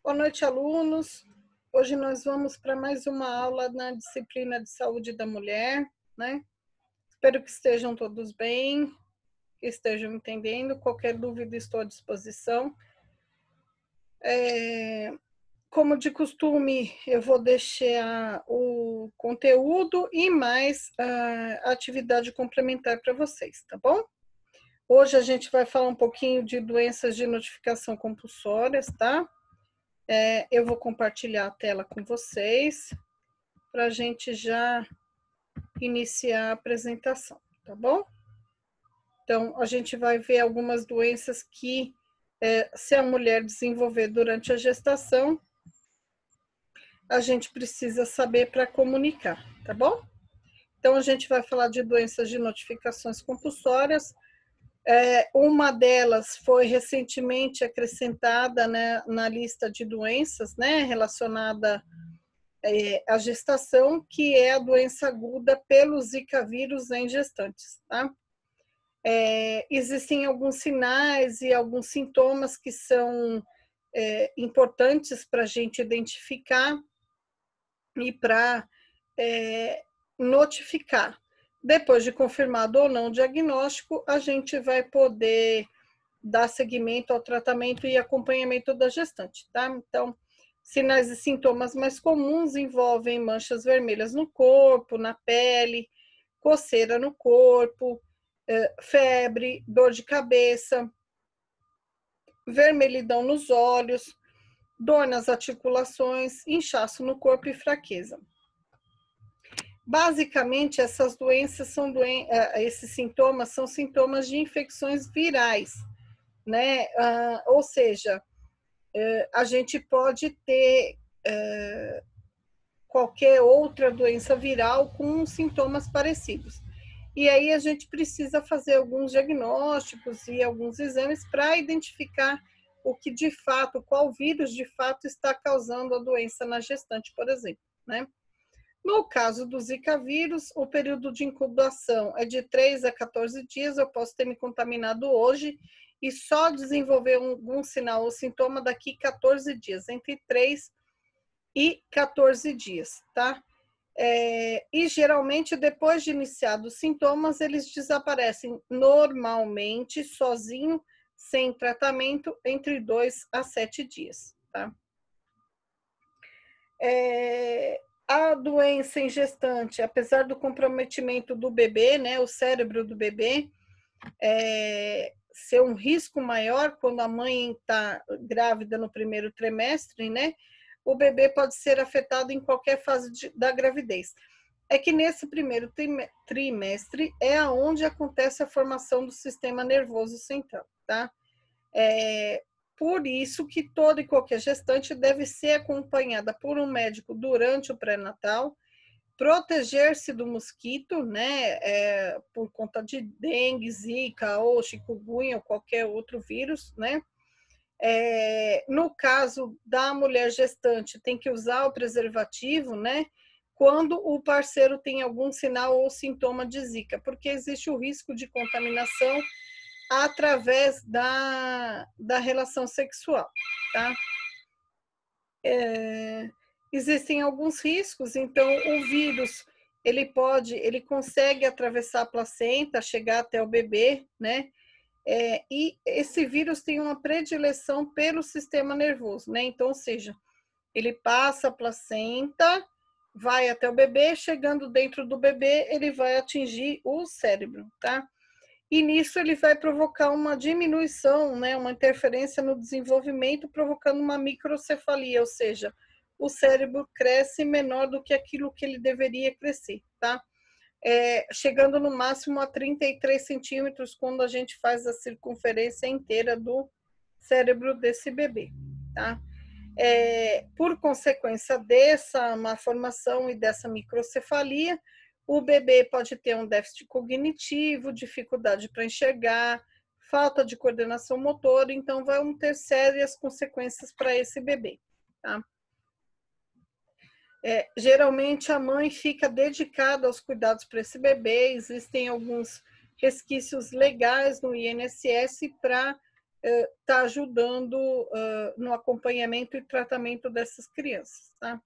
Boa noite, alunos. Hoje nós vamos para mais uma aula na disciplina de saúde da mulher, né? Espero que estejam todos bem, que estejam entendendo. Qualquer dúvida, estou à disposição. Como de costume, eu vou deixar o conteúdo e mais a atividade complementar para vocês, tá bom? Hoje a gente vai falar um pouquinho de doenças de notificação compulsórias, tá? Eu vou compartilhar a tela com vocês para a gente já iniciar a apresentação, tá bom? Então, a gente vai ver algumas doenças que, se a mulher desenvolver durante a gestação, a gente precisa saber para comunicar, tá bom? Então, a gente vai falar de doenças de notificações compulsórias. Uma delas foi recentemente acrescentada, né, na lista de doenças, né, relacionada à gestação, que é a doença aguda pelo Zika vírus em gestantes, tá? Existem alguns sinais e alguns sintomas que são importantes para a gente identificar e para notificar. Depois de confirmado ou não o diagnóstico, a gente vai poder dar seguimento ao tratamento e acompanhamento da gestante, tá? Então, sinais e sintomas mais comuns envolvem manchas vermelhas no corpo, na pele, coceira no corpo, febre, dor de cabeça, vermelhidão nos olhos, dor nas articulações, inchaço no corpo e fraqueza. Basicamente, essas doenças são esses sintomas são sintomas de infecções virais, né? Ou seja, a gente pode ter qualquer outra doença viral com sintomas parecidos. E aí a gente precisa fazer alguns diagnósticos e alguns exames para identificar o que de fato, qual vírus de fato está causando a doença na gestante, por exemplo, né? No caso do Zika vírus, o período de incubação é de 3 a 14 dias, eu posso ter me contaminado hoje e só desenvolver algum sinal ou sintoma daqui 14 dias, entre 3 e 14 dias, tá? E geralmente, depois de iniciados os sintomas, eles desaparecem normalmente, sozinho, sem tratamento, entre 2 a 7 dias, tá? A doença em gestante, apesar do comprometimento do bebê, né, o cérebro do bebê, ser um risco maior quando a mãe está grávida no primeiro trimestre, né, o bebê pode ser afetado em qualquer fase da gravidez. É que nesse primeiro trimestre é onde acontece a formação do sistema nervoso central, tá? Por isso que toda e qualquer gestante deve ser acompanhada por um médico durante o pré-natal, proteger-se do mosquito, né, por conta de dengue, zika ou chikungunya ou qualquer outro vírus, né. No caso da mulher gestante, tem que usar o preservativo, né, quando o parceiro tem algum sinal ou sintoma de zika, porque existe o risco de contaminação através da relação sexual, tá? Existem alguns riscos, então o vírus, ele consegue atravessar a placenta, chegar até o bebê, né? E esse vírus tem uma predileção pelo sistema nervoso, né? Então, ou seja, ele passa a placenta, vai até o bebê, chegando dentro do bebê, ele vai atingir o cérebro, tá? E nisso ele vai provocar uma diminuição, né, uma interferência no desenvolvimento, provocando uma microcefalia, ou seja, o cérebro cresce menor do que aquilo que ele deveria crescer, tá? Chegando no máximo a 33 centímetros quando a gente faz a circunferência inteira do cérebro desse bebê, tá? Por consequência dessa malformação e dessa microcefalia, o bebê pode ter um déficit cognitivo, dificuldade para enxergar, falta de coordenação motora, então vão ter sérias consequências para esse bebê, tá? Geralmente a mãe fica dedicada aos cuidados para esse bebê, existem alguns resquícios legais no INSS para está ajudando no acompanhamento e tratamento dessas crianças, tá?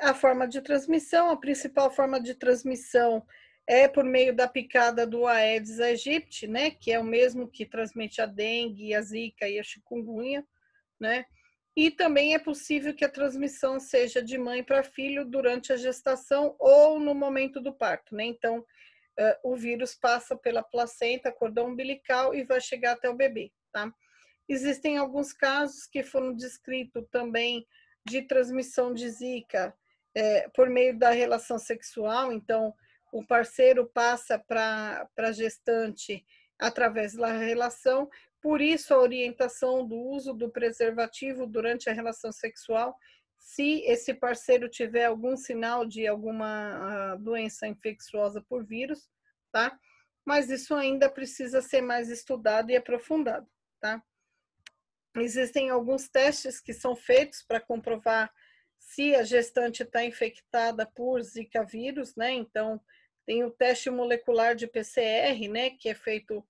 A forma de transmissão, a principal forma de transmissão é por meio da picada do Aedes aegypti, né, que é o mesmo que transmite a dengue, a zika e a chikungunya, né? E também é possível que a transmissão seja de mãe para filho durante a gestação ou no momento do parto, né? Então, o vírus passa pela placenta, cordão umbilical e vai chegar até o bebê, tá? Existem alguns casos que foram descritos também de transmissão de zika por meio da relação sexual, então o parceiro passa para a gestante através da relação, por isso a orientação do uso do preservativo durante a relação sexual, se esse parceiro tiver algum sinal de alguma doença infecciosa por vírus, tá? Mas isso ainda precisa ser mais estudado e aprofundado, tá? Existem alguns testes que são feitos para comprovar se a gestante está infectada por Zika vírus, né? Então, tem o teste molecular de PCR, né? Que é feito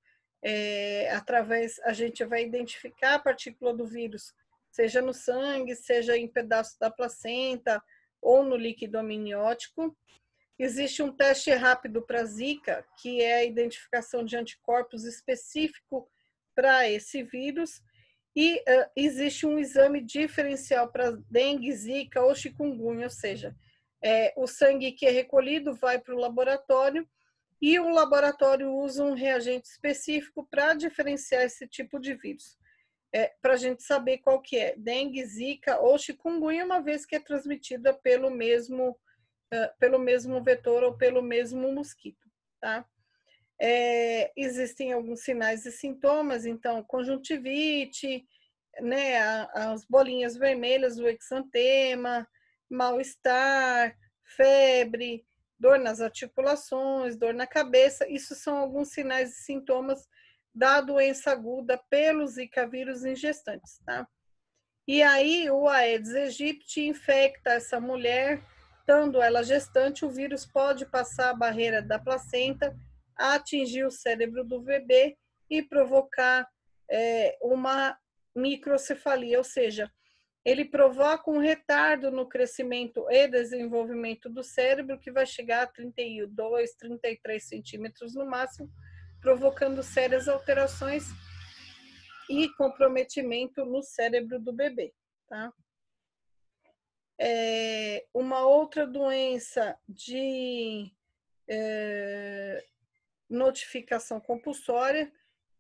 através, a gente vai identificar a partícula do vírus, seja no sangue, seja em pedaço da placenta ou no líquido amniótico. Existe um teste rápido para Zika, que é a identificação de anticorpos específico para esse vírus, e existe um exame diferencial para dengue, zika ou chikungunya, ou seja, o sangue que é recolhido vai para o laboratório e o laboratório usa um reagente específico para diferenciar esse tipo de vírus, para a gente saber qual que é, dengue, zika ou chikungunya, uma vez que é transmitida pelo mesmo vetor ou pelo mesmo mosquito, tá? Existem alguns sinais e sintomas, então, conjuntivite, né, as bolinhas vermelhas do exantema, mal-estar, febre, dor nas articulações, dor na cabeça, isso são alguns sinais e sintomas da doença aguda pelo Zika vírus em gestantes, tá? E aí o Aedes aegypti infecta essa mulher, estando ela gestante, o vírus pode passar a barreira da placenta, atingir o cérebro do bebê e provocar uma microcefalia, ou seja, ele provoca um retardo no crescimento e desenvolvimento do cérebro, que vai chegar a 32, 33 centímetros no máximo, provocando sérias alterações e comprometimento no cérebro do bebê, tá? Uma outra doença de notificação compulsória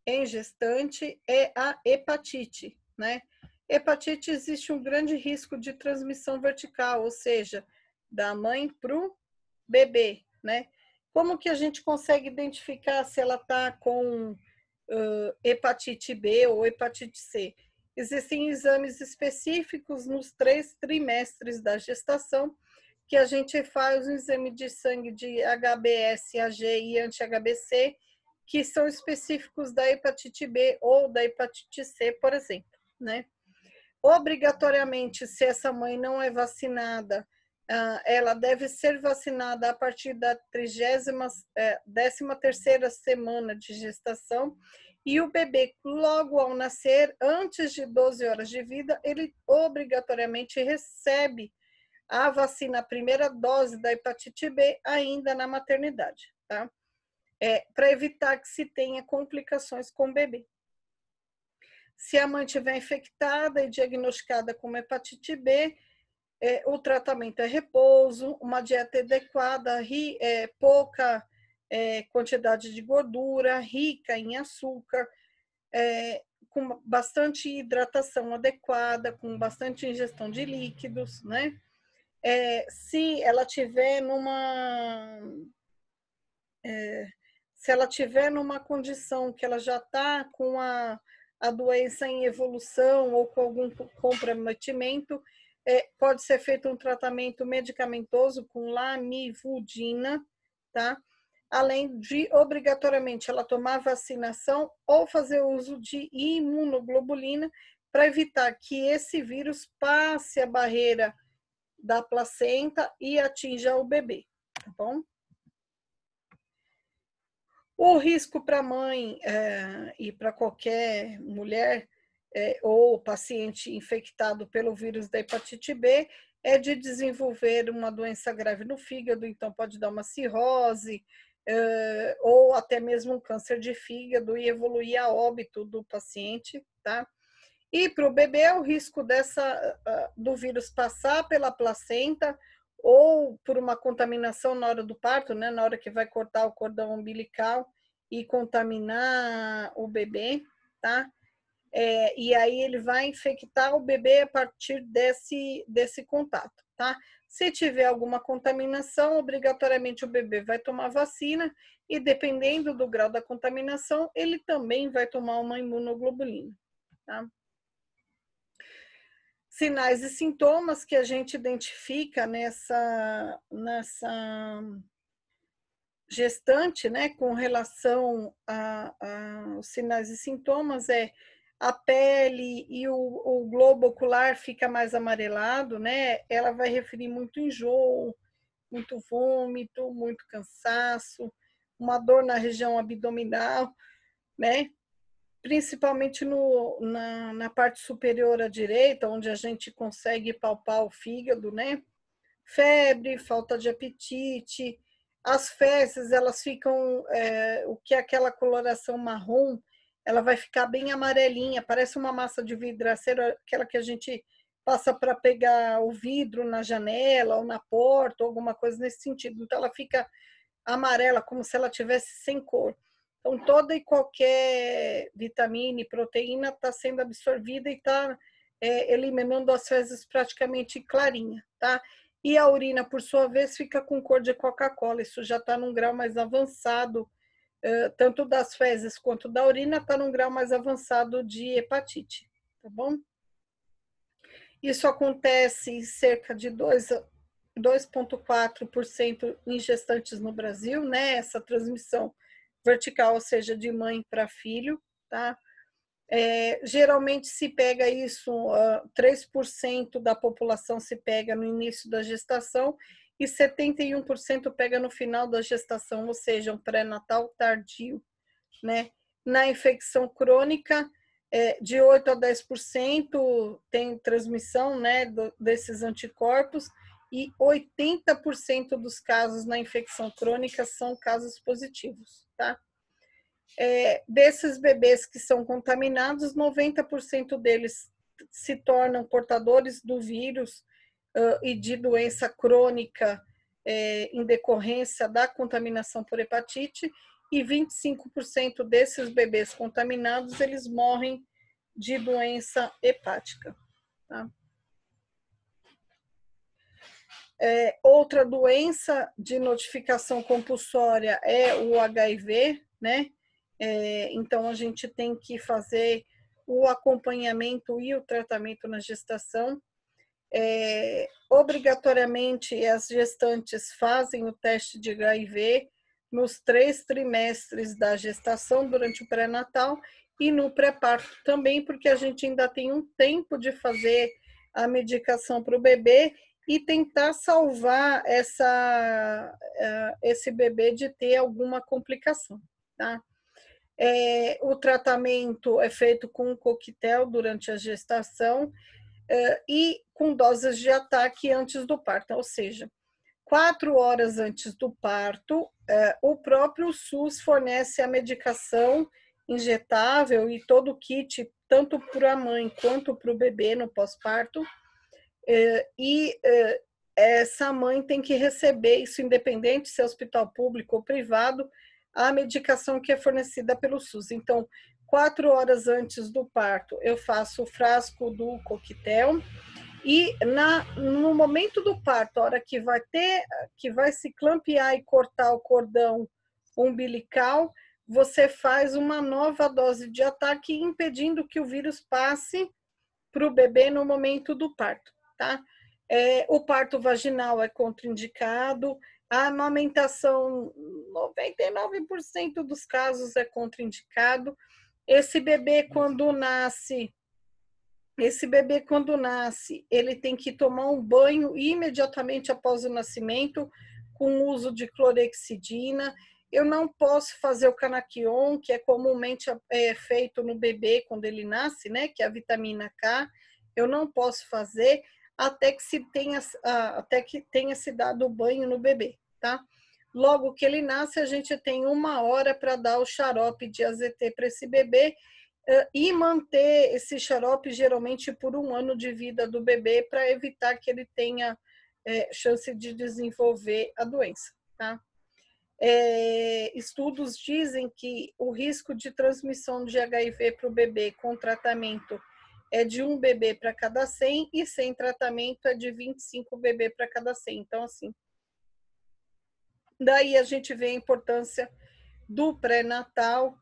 em gestante é a hepatite, né? Hepatite existe um grande risco de transmissão vertical, ou seja, da mãe para o bebê, né? Como que a gente consegue identificar se ela está com hepatite B ou hepatite C? Existem exames específicos nos 3 trimestres da gestação, que a gente faz um exame de sangue de HBS, AG e anti-HBC, que são específicos da hepatite B ou da hepatite C, por exemplo, né? Obrigatoriamente, se essa mãe não é vacinada, ela deve ser vacinada a partir da 13ª semana de gestação, e o bebê, logo ao nascer, antes de 12 horas de vida, ele obrigatoriamente recebe a vacina, a primeira dose da hepatite B, ainda na maternidade, tá? Para evitar que se tenha complicações com o bebê. Se a mãe estiver infectada e diagnosticada com hepatite B, o tratamento é repouso, uma dieta adequada, pouca quantidade de gordura, rica em açúcar, com bastante hidratação adequada, com bastante ingestão de líquidos, né? Se ela tiver numa condição que ela já está com a doença em evolução ou com algum comprometimento, pode ser feito um tratamento medicamentoso com lamivudina, tá? Além de, obrigatoriamente, ela tomar vacinação ou fazer uso de imunoglobulina para evitar que esse vírus passe a barreira da placenta e atinja o bebê, tá bom? O risco para a mãe e para qualquer mulher ou paciente infectado pelo vírus da hepatite B é de desenvolver uma doença grave no fígado, então pode dar uma cirrose, ou até mesmo um câncer de fígado e evoluir a óbito do paciente, tá? E para o bebê, o risco do vírus passar pela placenta ou por uma contaminação na hora do parto, né, na hora que vai cortar o cordão umbilical e contaminar o bebê, tá? E aí ele vai infectar o bebê a partir desse contato, tá? Se tiver alguma contaminação, obrigatoriamente o bebê vai tomar vacina e, dependendo do grau da contaminação, ele também vai tomar uma imunoglobulina, tá? Sinais e sintomas que a gente identifica nessa gestante, né, com relação aos sinais e sintomas, a pele e o globo ocular fica mais amarelado, né? Ela vai referir muito enjoo, muito vômito, muito cansaço, uma dor na região abdominal, né? Principalmente na parte superior à direita, onde a gente consegue palpar o fígado, né? Febre, falta de apetite, as fezes, elas ficam, o que é aquela coloração marrom, ela vai ficar bem amarelinha, parece uma massa de vidraceiro, aquela que a gente passa para pegar o vidro na janela ou na porta, ou alguma coisa nesse sentido. Então, ela fica amarela, como se ela tivesse sem cor. Então, toda e qualquer vitamina e proteína está sendo absorvida e está eliminando as fezes praticamente clarinha, tá? E a urina, por sua vez, fica com cor de Coca-Cola. Isso já está num grau mais avançado, tanto das fezes quanto da urina, está num grau mais avançado de hepatite, tá bom? Isso acontece em cerca de 2,4% em gestantes no Brasil, né? Essa transmissão vertical, ou seja, de mãe para filho, tá? Geralmente se pega isso, 3% da população se pega no início da gestação e 71% pega no final da gestação, ou seja, um pré-natal tardio, né? Na infecção crônica, de 8 a 10% tem transmissão, né, desses anticorpos, e 80% dos casos na infecção crônica são casos positivos, tá? Desses bebês que são contaminados, 90% deles se tornam portadores do vírus e de doença crônica em decorrência da contaminação por hepatite, e 25% desses bebês contaminados, eles morrem de doença hepática, tá? Outra doença de notificação compulsória é o HIV, né? Então, a gente tem que fazer o acompanhamento e o tratamento na gestação. Obrigatoriamente, as gestantes fazem o teste de HIV nos 3 trimestres da gestação, durante o pré-natal, e no pré-parto também, porque a gente ainda tem um tempo de fazer a medicação para o bebê e tentar salvar esse bebê de ter alguma complicação, tá? O tratamento é feito com um coquetel durante a gestação e com doses de ataque antes do parto, ou seja, 4 horas antes do parto, o próprio SUS fornece a medicação injetável e todo o kit, tanto para a mãe quanto para o bebê no pós-parto, e essa mãe tem que receber isso, independente se é hospital público ou privado, a medicação que é fornecida pelo SUS. Então, 4 horas antes do parto, eu faço o frasco do coquetel, e no momento do parto, a hora que vai se clampear e cortar o cordão umbilical, você faz uma nova dose de ataque, impedindo que o vírus passe para o bebê no momento do parto, tá? O parto vaginal é contraindicado, a amamentação, 99% dos casos é contraindicado. Esse bebê, quando nasce, ele tem que tomar um banho imediatamente após o nascimento, com o uso de clorexidina. Eu não posso fazer o canaquion, que é comumente feito no bebê quando ele nasce, né? Que é a vitamina K. Eu não posso fazer até até que tenha se dado o banho no bebê, tá? Logo que ele nasce, a gente tem 1 hora para dar o xarope de AZT para esse bebê e manter esse xarope geralmente por 1 ano de vida do bebê para evitar que ele tenha chance de desenvolver a doença, tá? Estudos dizem que o risco de transmissão de HIV para o bebê com tratamento é de 1 bebê para cada 100 e sem tratamento é de 25 bebê para cada 100. Então, assim, daí a gente vê a importância do pré-natal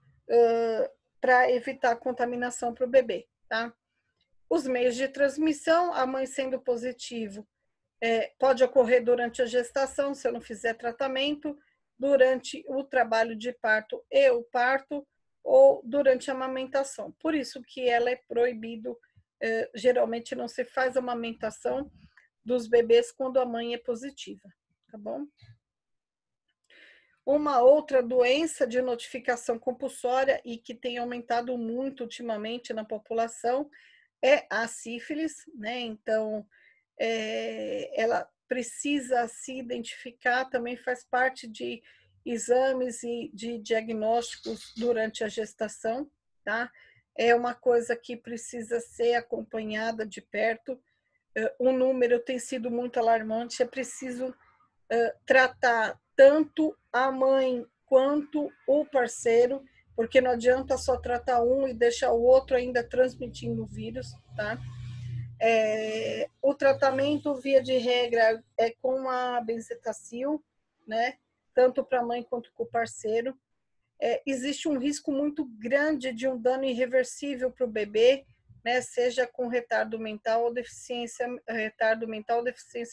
para evitar a contaminação para o bebê, tá? Os meios de transmissão, a mãe sendo positivo, pode ocorrer durante a gestação, se eu não fizer tratamento, durante o trabalho de parto e o parto, ou durante a amamentação. Por isso que ela é proibido, geralmente não se faz amamentação dos bebês quando a mãe é positiva, tá bom? Uma outra doença de notificação compulsória e que tem aumentado muito ultimamente na população é a sífilis, né? Então, ela precisa se identificar, também faz parte de exames e de diagnósticos durante a gestação, tá? É uma coisa que precisa ser acompanhada de perto. O número tem sido muito alarmante, é preciso tratar tanto a mãe quanto o parceiro, porque não adianta só tratar um e deixar o outro ainda transmitindo o vírus, tá? O tratamento, via de regra, é com a benzetacil, né? Tanto para a mãe quanto para o parceiro. Existe um risco muito grande de um dano irreversível para o bebê, né? Seja com retardo mental ou deficiência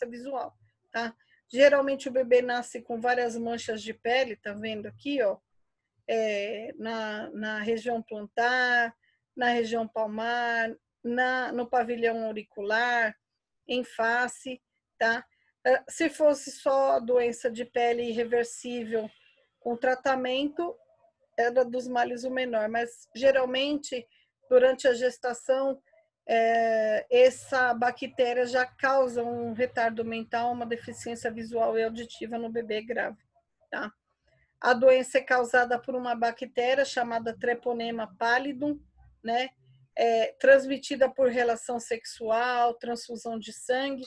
visual, tá? Geralmente o bebê nasce com várias manchas de pele, tá vendo aqui, ó? Na região plantar, na região palmar, no pavilhão auricular, em face, tá? Se fosse só doença de pele irreversível com tratamento, era dos males o menor, mas geralmente durante a gestação essa bactéria já causa um retardo mental, uma deficiência visual e auditiva no bebê grave, tá? A doença é causada por uma bactéria chamada Treponema pallidum, né? Transmitida por relação sexual, transfusão de sangue,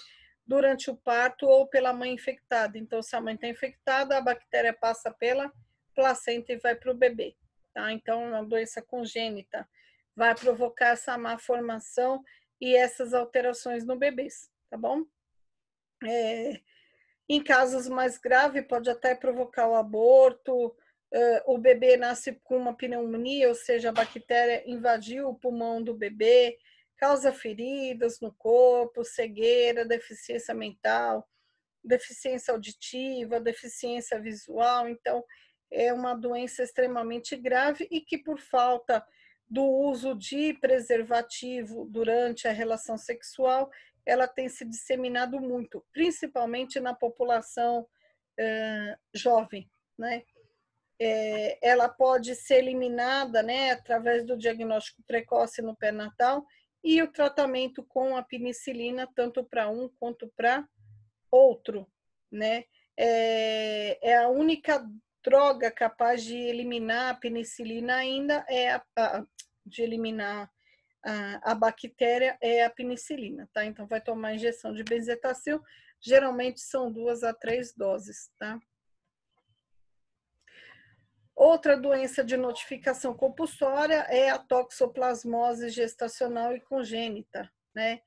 durante o parto ou pela mãe infectada. Então, se a mãe está infectada, a bactéria passa pela placenta e vai para o bebê, tá? Então, é uma doença congênita, vai provocar essa má formação e essas alterações no bebês, tá bom? Em casos mais graves, pode até provocar o aborto, o bebê nasce com uma pneumonia, ou seja, a bactéria invadiu o pulmão do bebê, causa feridas no corpo, cegueira, deficiência mental, deficiência auditiva, deficiência visual. Então, é uma doença extremamente grave e que, por falta do uso de preservativo durante a relação sexual, ela tem se disseminado muito, principalmente na população jovem, né? Ela pode ser eliminada, né, através do diagnóstico precoce no pré-natal e o tratamento com a penicilina, tanto para um quanto para outro, né? É a única droga capaz de eliminar a penicilina ainda de eliminar a bactéria é a penicilina, tá? Então vai tomar injeção de benzetacil, geralmente são 2 a 3 doses, tá? Outra doença de notificação compulsória é a toxoplasmose gestacional e congênita, né?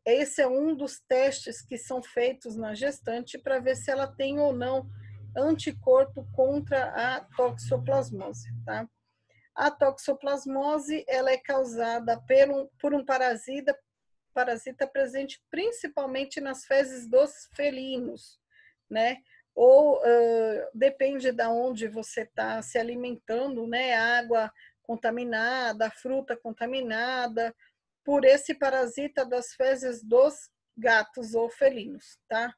Esse é um dos testes que são feitos na gestante para ver se ela tem ou não anticorpo contra a toxoplasmose, tá? A toxoplasmose, ela é causada por um parasita presente principalmente nas fezes dos felinos, né? Ou depende de onde você está se alimentando, né? Água contaminada, fruta contaminada, por esse parasita das fezes dos gatos ou felinos, tá?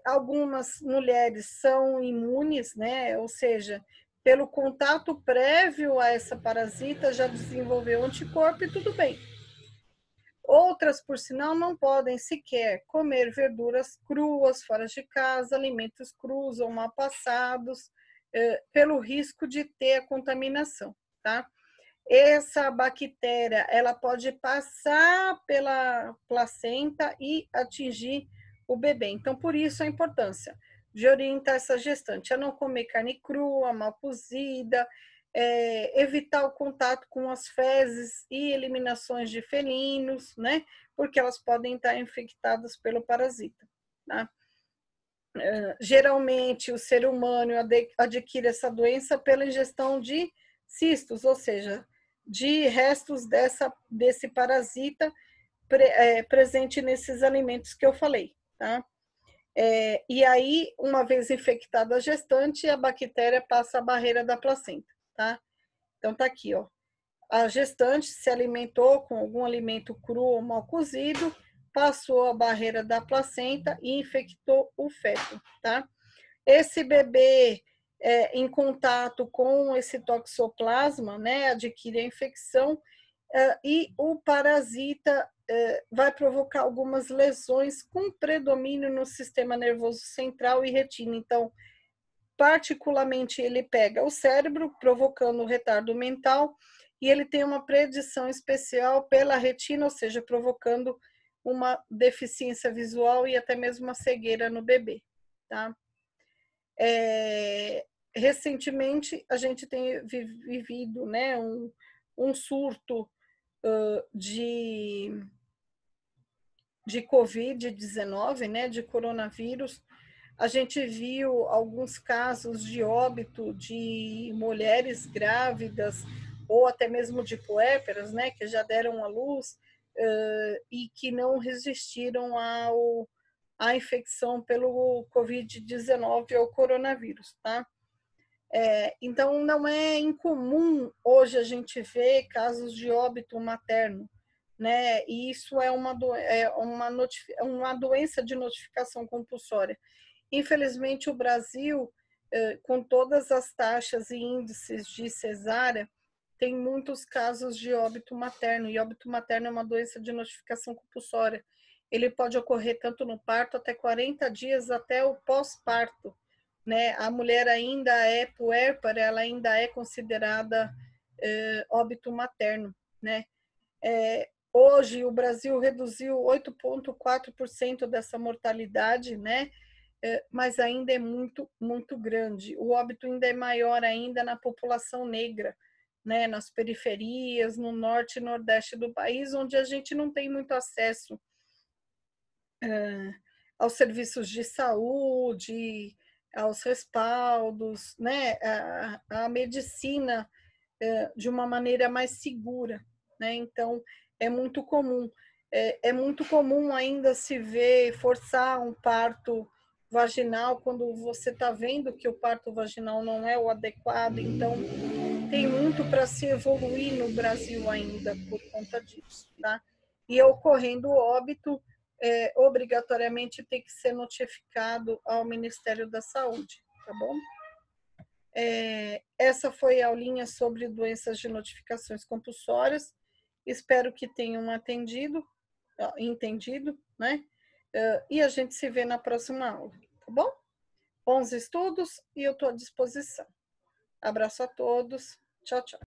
Algumas mulheres são imunes, né? Ou seja, pelo contato prévio a essa parasita já desenvolveu anticorpo e tudo bem. Outras, por sinal, não podem sequer comer verduras cruas fora de casa, alimentos crus ou mal passados, pelo risco de ter a contaminação, tá? Essa bactéria, ela pode passar pela placenta e atingir o bebê. Então, por isso a importância de orientar essa gestante a não comer carne crua, mal cozida, evitar o contato com as fezes e eliminações de felinos, né? Porque elas podem estar infectadas pelo parasita, tá? Geralmente, o ser humano adquire essa doença pela ingestão de cistos, ou seja, de restos desse parasita presente nesses alimentos que eu falei, tá? E aí, uma vez infectada a gestante, a bactéria passa a barreira da placenta, tá? Então, tá aqui, ó. A gestante se alimentou com algum alimento cru ou mal cozido, passou a barreira da placenta e infectou o feto, tá? Esse bebê em contato com esse toxoplasma, né, adquire a infecção e o parasita vai provocar algumas lesões com predomínio no sistema nervoso central e retina. Então, particularmente, ele pega o cérebro, provocando retardo mental, e ele tem uma predição especial pela retina, ou seja, provocando uma deficiência visual e até mesmo uma cegueira no bebê, tá? Recentemente, a gente tem vivido, né, um surto de Covid-19, né, de coronavírus. A gente viu alguns casos de óbito de mulheres grávidas ou até mesmo de puérperas, né, que já deram à luz e que não resistiram à infecção pelo Covid-19 ou coronavírus, tá? Então, não é incomum hoje a gente ver casos de óbito materno, né? E isso é uma doença de notificação compulsória. Infelizmente, o Brasil, com todas as taxas e índices de cesárea, tem muitos casos de óbito materno, e óbito materno é uma doença de notificação compulsória. Ele pode ocorrer tanto no parto, até 40 dias, até o pós-parto, né? A mulher ainda é puérpera, ela ainda é considerada óbito materno, né? Hoje, o Brasil reduziu 8,4% dessa mortalidade, né? Mas ainda é muito, muito grande. O óbito ainda é maior ainda na população negra, né? Nas periferias, no norte e nordeste do país, onde a gente não tem muito acesso aos serviços de saúde, aos respaldos, né? A medicina de uma maneira mais segura, né? Então, é muito comum. É muito comum ainda se ver forçar um parto vaginal quando você está vendo que o parto vaginal não é o adequado. Então, tem muito para se evoluir no Brasil ainda por conta disso, tá? E ocorrendo óbito, obrigatoriamente tem que ser notificado ao Ministério da Saúde, tá bom? Essa foi a aulinha sobre doenças de notificações compulsórias. Espero que tenham entendido, né? E a gente se vê na próxima aula, tá bom? Bons estudos e eu estou à disposição. Abraço a todos. Tchau, tchau.